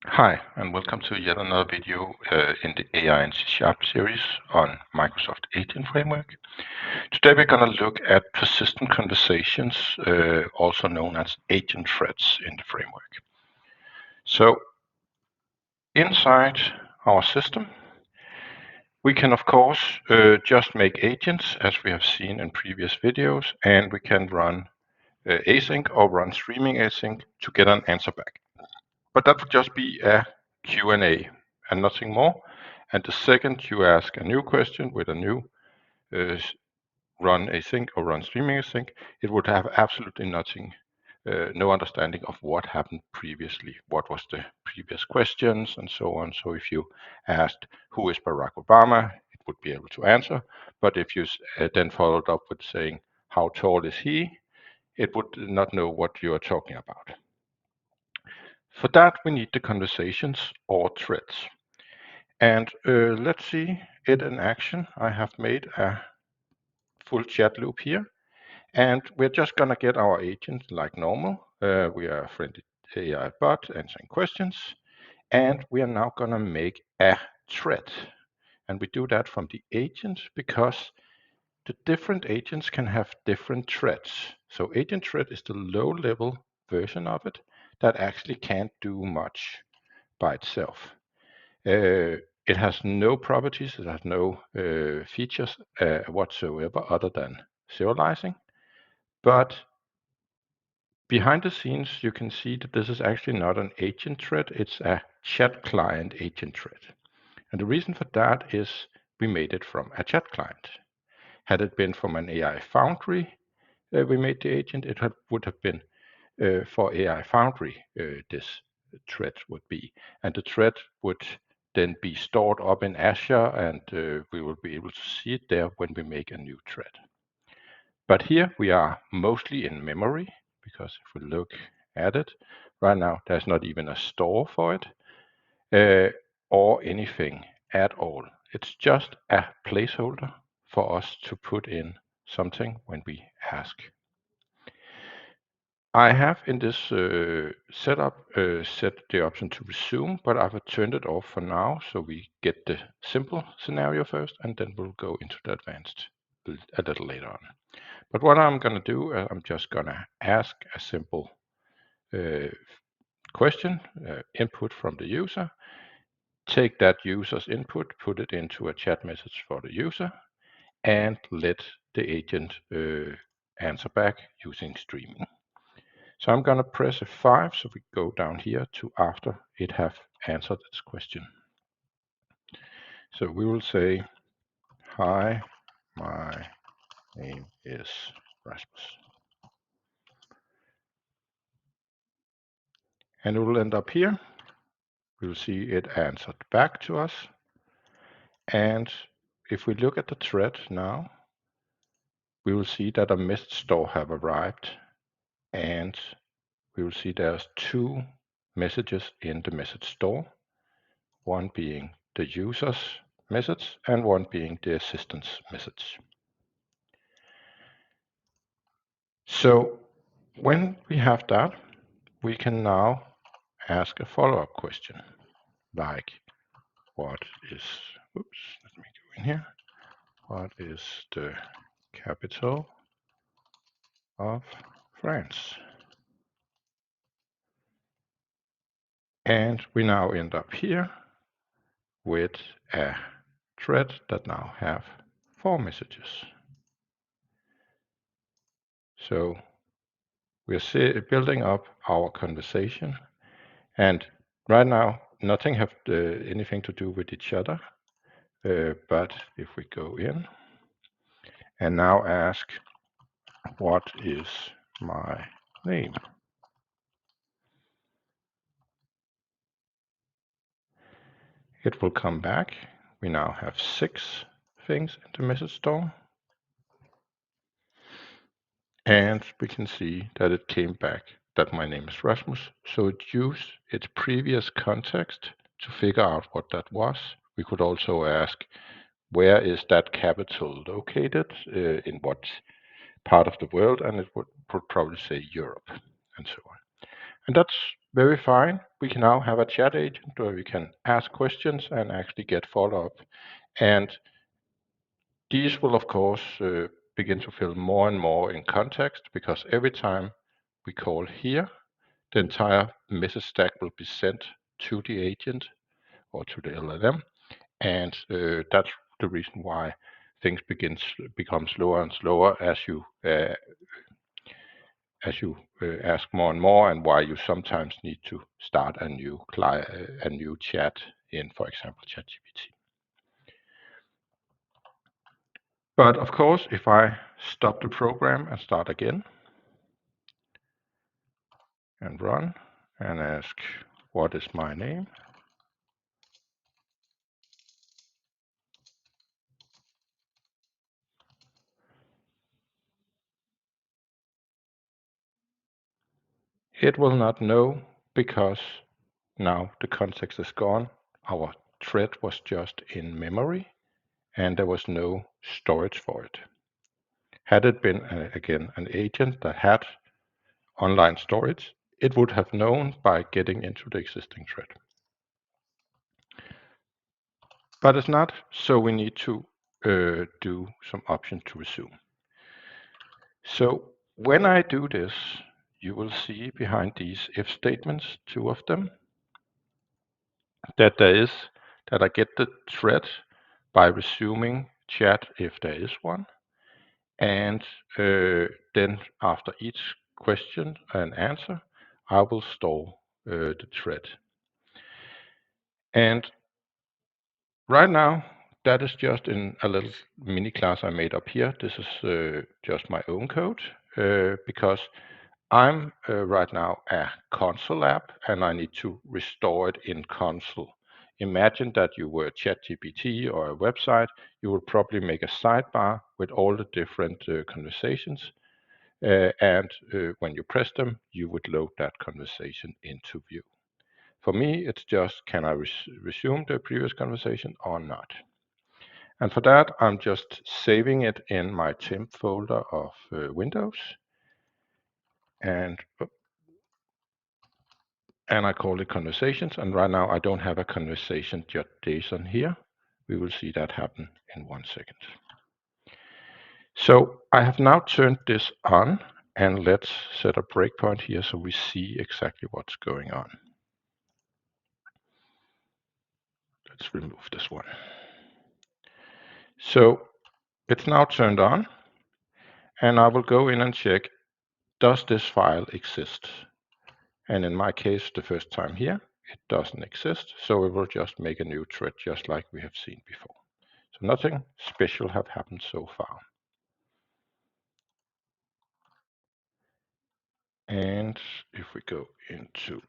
Hi, and welcome to yet another video in the AI and C# series on Microsoft Agent Framework. Today we're going to look at persistent conversations, also known as agent threads in the framework. So inside our system, we can of course just make agents as we have seen in previous videos, and we can run async or run streaming async to get an answer back. But that would just be a Q&A and nothing more. And the second you ask a new question with a new run async or run streaming async, it would have absolutely nothing, no understanding of what happened previously, what was the previous questions and so on. So if you asked who is Barack Obama, it would be able to answer. But if you then followed up with saying how tall is he, it would not know what you are talking about. For that, we need the conversations or threads. And let's see it in action. I have made a full chat loop here. And we're just going to get our agent like normal. We are a friendly AI bot answering questions. And we are now going to make a thread. And we do that from the agent because the different agents can have different threads. So agent thread is the low-level version of it that actually can't do much by itself. It has no properties, it has no features whatsoever other than serializing. But behind the scenes, you can see that this is actually not an agent thread, it's a chat client agent thread. And the reason for that is we made it from a chat client. Had it been from an AI Foundry, we made the agent, it would have been for AI Foundry, this thread would be. And the thread would then be stored up in Azure, and we will be able to see it there when we make a new thread. But here we are mostly in memory, because if we look at it, right now there's not even a store for it, or anything at all. It's just a placeholder for us to put in something when we ask. I have in this setup set the option to resume, but I've turned it off for now, so we get the simple scenario first, and then we'll go into the advanced a little later on. But what I'm going to do, I'm just going to ask a simple question, input from the user, take that user's input, put it into a chat message for the user, and let the agent answer back using streaming. So I'm going to press F5, so we go down here to after it have answered this question. So we will say, hi, my name is Rasmus. And it will end up here. We will see it answered back to us. And if we look at the thread now, we will see that a message store have arrived, and we will see there's two messages in the message store, one being the user's message and one being the assistant's message. So when we have that, we can now ask a follow-up question, like what is, oops, let me go in here, what is the capital of France? And we now end up here with a thread that now have 4 messages. So we're building up our conversation, and right now nothing have anything to do with each other. But if we go in and now ask, what is my name? It will come back. We now have 6 things in the message store. And we can see that it came back that my name is Rasmus. So it used its previous context to figure out what that was. We could also ask, where is that capital located, in what part of the world, and it would probably say Europe, and so on. And that's very fine. We can now have a chat agent where we can ask questions and actually get follow-up. And these will, of course, begin to fill more and more in context, because every time we call here, the entire message stack will be sent to the agent or to the LLM. And that's the reason why things become slower and slower as you ask more and more, and why you sometimes need to start a new chat in, for example, ChatGPT. But of course, if I stop the program and start again and run and ask, what is my name? It will not know, because now the context is gone. Our thread was just in memory and there was no storage for it. Had it been, again, an agent that had online storage, it would have known by getting into the existing thread. But it's not, so we need to do some option to resume. So when I do this, you will see behind these if statements, two of them, that I get the thread by resuming chat if there is one, and then after each question and answer, I will store the thread. And right now, that is just in a little mini class I made up here. This is just my own code, because I'm right now a console app and I need to restore it in console. Imagine that you were ChatGPT or a website. You would probably make a sidebar with all the different conversations. And when you press them, you would load that conversation into view. For me, it's just, can I resume the previous conversation or not? And for that, I'm just saving it in my temp folder of Windows. And I call it conversations. And right now, I don't have a conversation.json here. We will see that happen in 1 second. So I have now turned this on, and let's set a breakpoint here so we see exactly what's going on. Let's remove this one. So it's now turned on, and I will go in and check, does this file exist? And in my case, the first time here, it doesn't exist. So we will just make a new thread, just like we have seen before. So nothing special have happened so far. And if we go into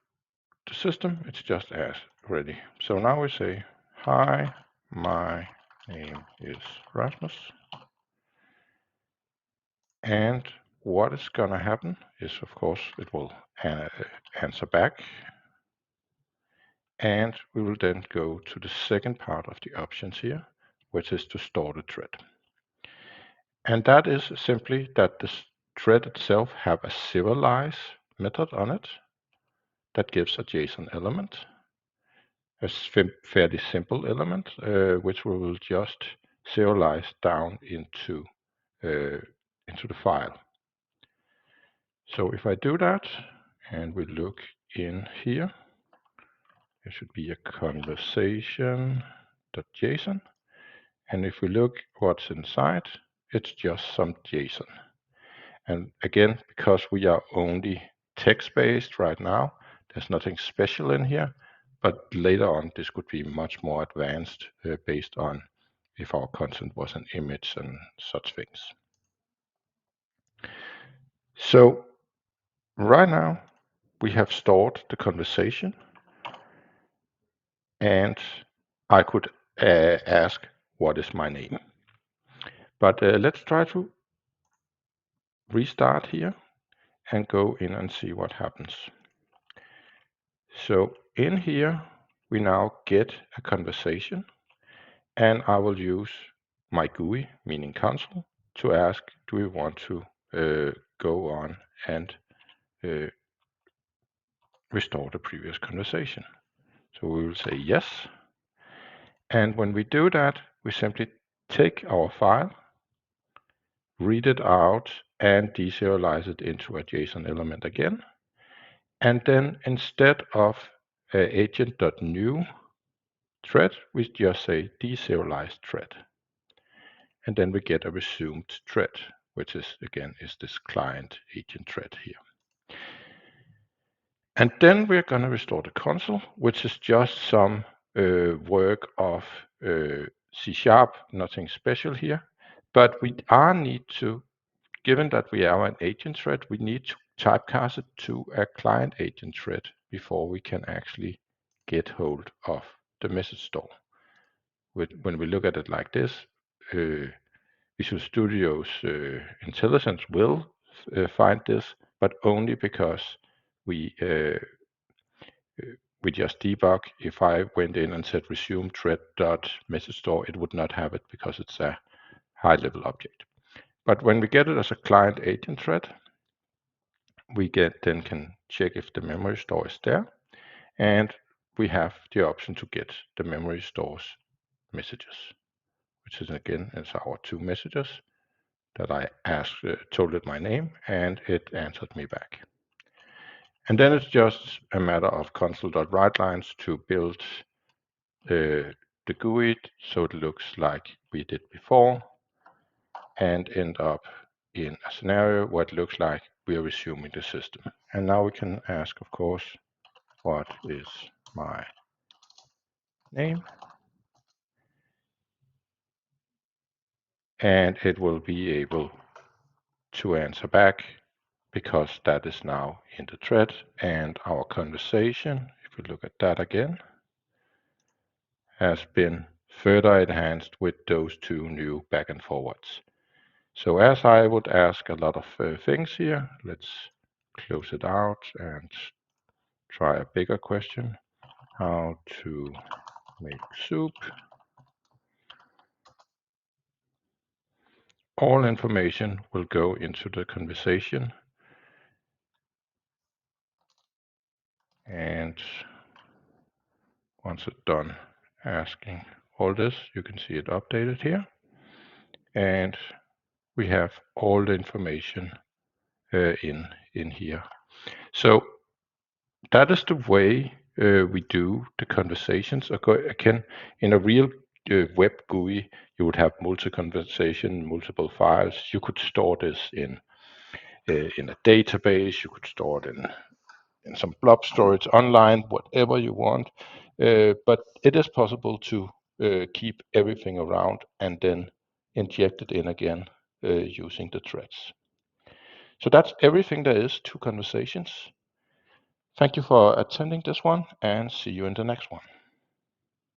the system, it's just as ready. So now we say, hi, my name is Rasmus. And what is going to happen is, of course, it will answer back. And we will then go to the second part of the options here, which is to store the thread. And that is simply that the thread itself have a serialize method on it that gives a JSON element, a fairly simple element, which we will just serialize down into the file. So if I do that, and we look in here, there should be a conversation.json. And if we look what's inside, it's just some JSON. And again, because we are only text-based right now, there's nothing special in here. But later on, this could be much more advanced based on if our content was an image and such things. So right now, we have stored the conversation. And I could ask, what is my name? But let's try to restart here and go in and see what happens. So in here, we now get a conversation, and I will use my GUI, meaning console, to ask, do we want to go on and restore the previous conversation. So we will say yes. And when we do that, we simply take our file, read it out, and deserialize it into a JSON element again. And then instead of agent.new thread, we just say deserialized thread. And then we get a resumed thread, which is again this client agent thread here. And then we're going to restore the console, which is just some work of C#, nothing special here. But we need to, given that we are an agent thread, we need to typecast it to a client agent thread before we can actually get hold of the message store. When we look at it like this, Visual Studio's IntelliSense will find this, but only because we just debug. If I went in and said resume thread dot message store, it would not have it because it's a high level object. But when we get it as a client agent thread, we then can check if the memory store is there, and we have the option to get the memory store's messages, which is again is our two messages that I asked, told it my name, and it answered me back. And then it's just a matter of console.writelines to build the GUI so it looks like we did before, and end up in a scenario where it looks like we are resuming the system. And now we can ask, of course, what is my name? And it will be able to answer back because that is now in the thread, and our conversation, if we look at that again, has been further enhanced with those two new back and forwards. So as I would ask a lot of things here, let's close it out and try a bigger question. How to make soup. All information will go into the conversation. And once it's done asking all this, you can see it updated here. And we have all the information in here. So that is the way we do the conversations. Again, in a real web GUI, you would have multi-conversation, multiple files. You could store this in a database. You could store it in some blob storage online, whatever you want. But it is possible to keep everything around and then inject it in again using the threads. So that's everything there is to conversations. Thank you for attending this one, and see you in the next one.